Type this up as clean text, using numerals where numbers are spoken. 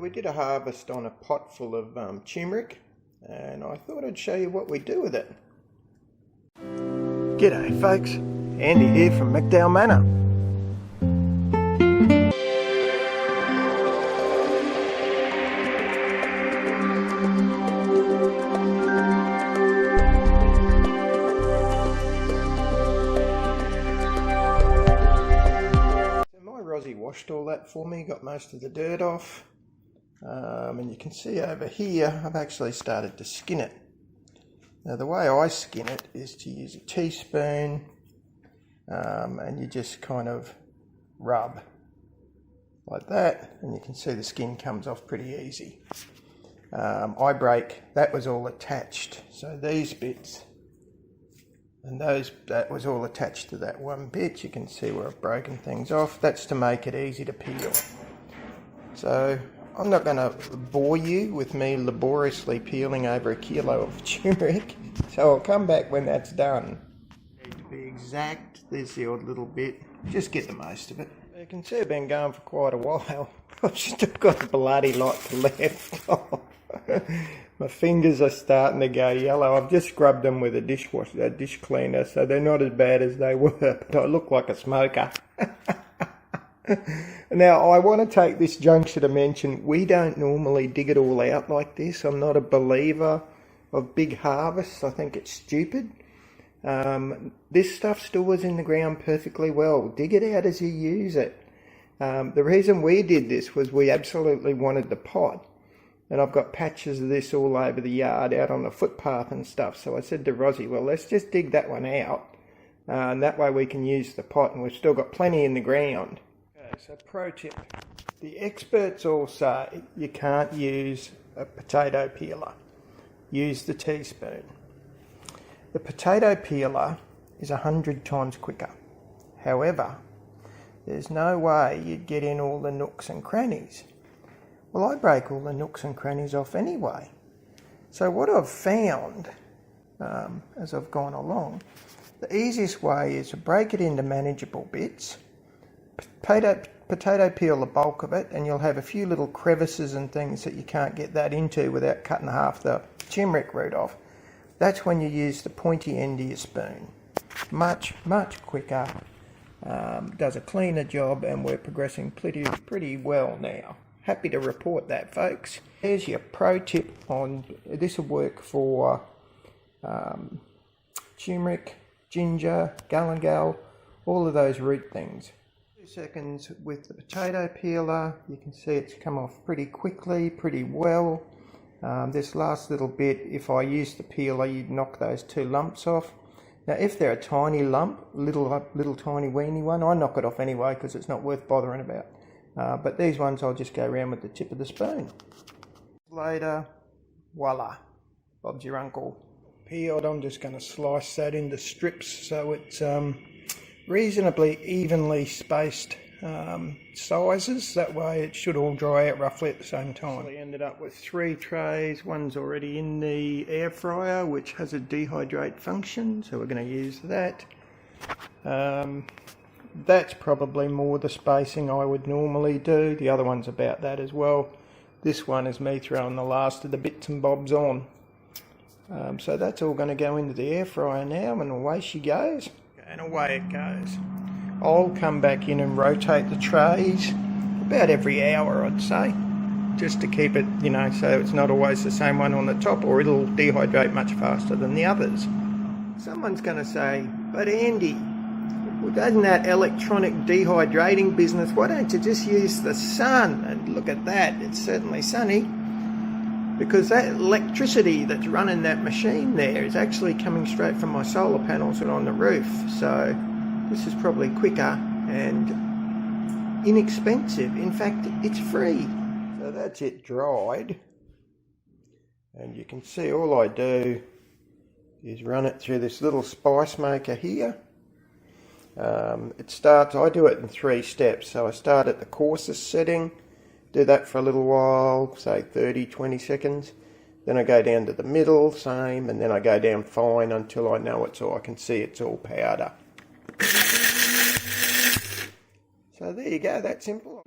We did a harvest on a pot full of turmeric, and I thought I'd show you what we do with it. G'day folks, Andy here from McDowell Manor. Rosie washed all that for me, got most of the dirt off, and you can see over here I've actually started to skin it. Now the way I skin it is to use a teaspoon, and you just kind of rub like that, and you can see the skin comes off pretty easy. I break, that was all attached, so these bits and that was all attached to that one bit. You can see where I've broken things off. That's to make it easy to peel. So I'm not going to bore you with me laboriously peeling over a kilo of turmeric, so I'll come back when that's done. To be exact, there's the odd little bit, just get the most of it. You can see I've been going for quite a while. I've still got a bloody lot left. My fingers are starting to go yellow. I've just scrubbed them with a dish cleaner, so they're not as bad as they were, but I look like a smoker. Now, I want to take this juncture to mention, we don't normally dig it all out like this. I'm not a believer of big harvests. I think it's stupid. This stuff stores in the ground perfectly well. Dig it out as you use it. The reason we did this was we absolutely wanted the pot. And I've got patches of this all over the yard, out on the footpath and stuff. So I said to Rosie, well, let's just dig that one out. And that way we can use the pot, and we've still got plenty in the ground. Okay, so pro tip. The experts all say you can't use a potato peeler. Use the teaspoon. The potato peeler is 100 times quicker. However, there's no way you'd get in all the nooks and crannies. Well, I break all the nooks and crannies off anyway. So what I've found, as I've gone along, the easiest way is to break it into manageable bits, potato peel the bulk of it, and you'll have a few little crevices and things that you can't get that into without cutting half the turmeric root off. That's when you use the pointy end of your spoon. Much, much quicker, does a cleaner job, and we're progressing pretty well now. Happy to report that, folks. Here's your pro tip on, this will work for turmeric, ginger, galangal, all of those root things. 2 seconds with the potato peeler. You can see it's come off pretty quickly, pretty well. This last little bit, if I use the peeler, you'd knock those 2 lumps off. Now, if they're a tiny lump, little tiny weeny one, I knock it off anyway because it's not worth bothering about. But these ones I'll just go around with the tip of the spoon. Later, voila, Bob's your uncle. Peeled, I'm just going to slice that into strips so it's reasonably evenly spaced sizes. That way it should all dry out roughly at the same time. So I ended up with 3 trays. One's already in the air fryer, which has a dehydrate function, so we're going to use that. That's probably more the spacing I would normally do. The other one's about that as well. This one is me throwing the last of the bits and bobs on. So that's all going to go into the air fryer now, and away she goes. And away it goes. I'll come back in and rotate the trays about every hour, I'd say, just to keep it, you know, so it's not always the same one on the top, or it'll dehydrate much faster than the others. Someone's going to say, but Andy, well, doesn't that electronic dehydrating business, why don't you just use the sun? And look at that, it's certainly sunny, because that electricity that's running that machine there is actually coming straight from my solar panels and on the roof. So this is probably quicker and inexpensive. In fact, it's free. So that's it dried. And you can see all I do is run it through this little spice maker here. I do it in 3 steps. So I start at the coarsest setting, do that for a little while, say 30-20 seconds. Then I go down to the middle, same, and then I go down fine until I know I can see it's all powder. So there you go, that's simple.